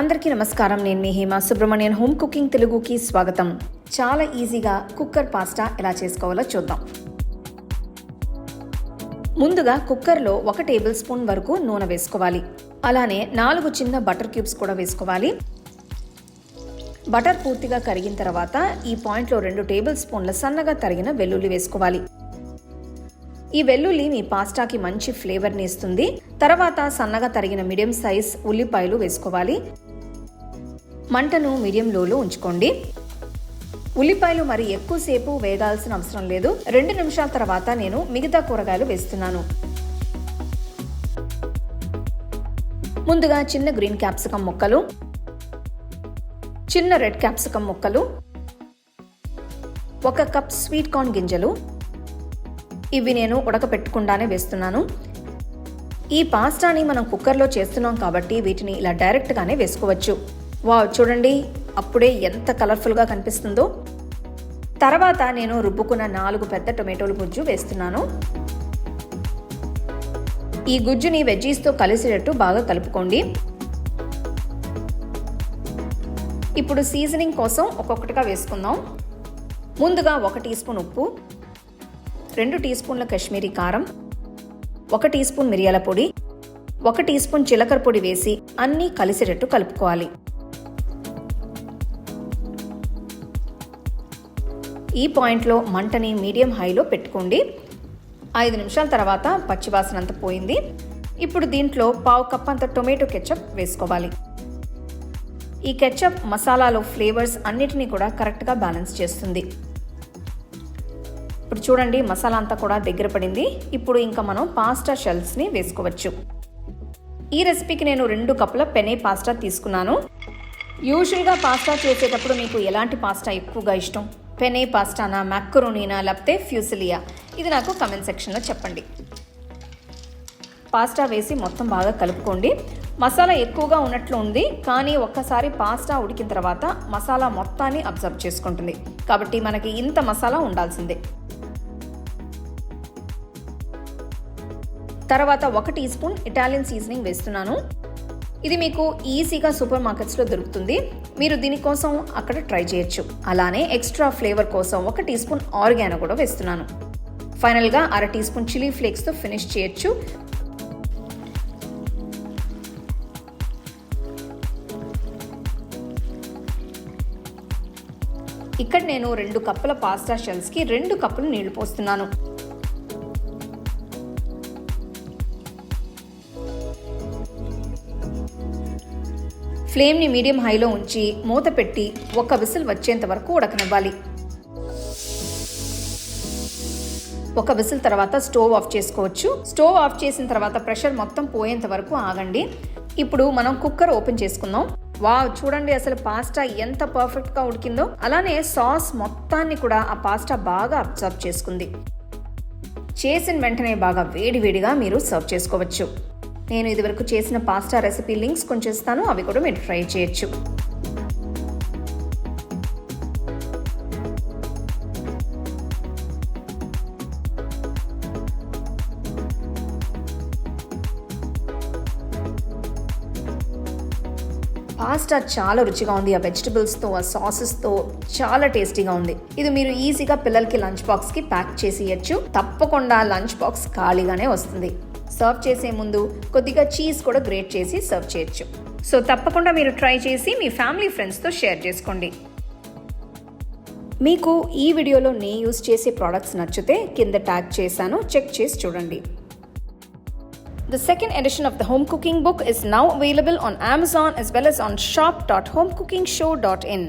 అందరికీ నమస్కారం. నేను మీ హేమ సుబ్రహ్మణ్యన్. హోమ్ కుకింగ్ తెలుగుకి స్వాగతం. చాలా ఈజీగా కుక్కర్ పాస్తా ఎలా చేసుకోవాలో చూద్దాం. ముందుగా కుక్కర్లో 1 టేబుల్ స్పూన్ వరకు నూనె వేసుకోవాలి. అలానే 4 చిన్న బటర్ క్యూబ్స్ కూడా వేసుకోవాలి. బటర్ పూర్తిగా కరిగిన తర్వాత ఈ పాయింట్లో 2 టేబుల్ స్పూన్ల సన్నగా తరిగిన వెల్లుల్లి వేసుకోవాలి. ఈ వెల్లుల్లి మీ పాస్టాకి మంచి ఫ్లేవర్ని ఇస్తుంది. తర్వాత సన్నగా తరిగిన మీడియం సైజ్ ఉల్లిపాయలు వేసుకోవాలి. మంటను మీడియం లోలో ఉంచుకోండి. ఉల్లిపాయలు మరి ఎక్కువసేపు వేగాల్సిన అవసరం లేదు. 2 నిమిషాల తర్వాత నేను మిగతా కూరగాయలు వేస్తున్నాను. ముందుగా చిన్న గ్రీన్ క్యాప్సికమ్ ముక్కలు, చిన్న రెడ్ క్యాప్సికమ్ ముక్కలు, 1 కప్ స్వీట్ కార్న్ గింజలు. ఇవి నేను ఉడకపెట్టకుండానే వేస్తున్నాను. ఈ పాస్తాని మనం కుక్కర్లో చేస్తున్నాం కాబట్టి వీటిని ఇలా డైరెక్ట్గానే వేసుకోవచ్చు. వావ్, చూడండి అప్పుడే ఎంత కలర్ఫుల్గా కనిపిస్తుందో. తర్వాత నేను రుబ్బుకున్న 4 పెద్ద టొమాటోల గుజ్జు వేస్తున్నాను. ఈ గుజ్జుని వెజ్జీస్తో కలిసేటట్టు బాగా కలుపుకోండి. ఇప్పుడు సీజనింగ్ కోసం ఒక్కొక్కటిగా వేసుకుందాం. ముందుగా 1 టీ స్పూన్ ఉప్పు, 2 టీ స్పూన్ల కాశ్మీరీ కారం, 1 టీ స్పూన్ మిరియాల పొడి, 1 టీ స్పూన్ జీలకర్ర పొడి వేసి అన్నీ కలిసేటట్టు కలుపుకోవాలి. ఈ పాయింట్లో మంటని మీడియం హైలో పెట్టుకోండి. 5 నిమిషాల తర్వాత పచ్చివాసన అంతా పోయింది. ఇప్పుడు దీంట్లో 1/2 కప్ అంత టొమాటో కెచప్ వేసుకోవాలి. ఈ కెచప్ మసాలాలో ఫ్లేవర్స్ అన్నిటినీ కూడా కరెక్ట్గా బ్యాలెన్స్ చేస్తుంది. ఇప్పుడు చూడండి మసాలా అంతా కూడా దగ్గర పడింది. ఇప్పుడు ఇంకా మనం పాస్తా షెల్స్ని వేసుకోవచ్చు. ఈ రెసిపీకి నేను 2 కప్పుల పెనే పాస్తా తీసుకున్నాను. యూజువల్గా పాస్తా చేసేటప్పుడు మీకు ఎలాంటి పాస్తా ఎక్కువగా ఇష్టం? పెనే పాస్తానా, మ్యాకరోనీనా, లేకపోతే ఫ్యూసిలియా? ఇది నాకు కమెంట్ సెక్షన్లో చెప్పండి. పాస్తా వేసి మొత్తం బాగా కలుపుకోండి. మసాలా ఎక్కువగా ఉన్నట్లు ఉంది, కానీ ఒక్కసారి పాస్తా ఉడికిన తర్వాత మసాలా మొత్తాన్ని అబ్జర్వ్ చేసుకుంటుంది. కాబట్టి మనకి ఇంత మసాలా ఉండాల్సిందే. తర్వాత 1 టీ స్పూన్ ఇటాలియన్ సీజనింగ్ వేస్తున్నాను. ఇది మీకు ఈజీగా సూపర్ మార్కెట్స్లో దొరుకుతుంది. మీరు దీనికోసం అక్కడ ట్రై చేయొచ్చు. అలానే ఎక్స్ట్రా ఫ్లేవర్ కోసం 1 టీ స్పూన్ ఆరిగానో కూడా వేస్తున్నాను. ఫైనల్గా 1/2 టీ స్పూన్ చిల్లీ ఫ్లేక్స్తో ఫినిష్ చేయొచ్చు. ఇక్కడ నేను 2 కప్పుల పాస్తా షెల్స్కి 2 కప్పులు నీళ్లు పోస్తున్నాను. ఫ్లేమ్ని మీడియం హైలో ఉంచి మూత పెట్టి 1 విసిల్ వచ్చేంత వరకు ఉడకనివ్వాలి. 1 విసిల్ తర్వాత స్టవ్ ఆఫ్ చేసుకోవచ్చు. స్టవ్ ఆఫ్ చేసిన తర్వాత ప్రెషర్ మొత్తం పోయేంత వరకు ఆగండి. ఇప్పుడు మనం కుక్కర్ ఓపెన్ చేసుకుందాం. వావ్, చూడండి అసలు పాస్తా ఎంత పర్ఫెక్ట్గా ఉడికిందో. అలానే సాస్ మొత్తాన్ని కూడా ఆ పాస్తా బాగా అబ్జర్వ్ చేసుకుంది. చేసిన వెంటనే బాగా వేడివేడిగా మీరు సర్వ్ చేసుకోవచ్చు. నేను ఇదివరకు చేసిన పాస్తా రెసిపీ లింక్స్ కొంచెం ఇస్తాను, అవి కూడా మీరు ట్రై చేయొచ్చు. పాస్తా చాలా రుచిగా ఉంది. ఆ వెజిటబుల్స్తో, ఆ సాసెస్తో చాలా టేస్టీగా ఉంది. ఇది మీరు ఈజీగా పిల్లలకి లంచ్ బాక్స్కి ప్యాక్ చేసి ఇవ్వచ్చు. తప్పకుండా లంచ్ బాక్స్ ఖాళీగానే వస్తుంది. సర్వ్ చేసే ముందు కొద్దిగా చీజ్ కూడా గ్రేట్ చేసి సర్వ్ చేయొచ్చు. సో తప్పకుండా మీరు ట్రై చేసి మీ ఫ్యామిలీ ఫ్రెండ్స్తో షేర్ చేసుకోండి. మీకు ఈ వీడియోలో నేను యూజ్ చేసే ప్రోడక్ట్స్ నచ్చితే కింద ట్యాగ్ చేశాను, చెక్ చేసి చూడండి. The second edition of the home cooking book is now available on Amazon as well as on shop.homecookingshow.in.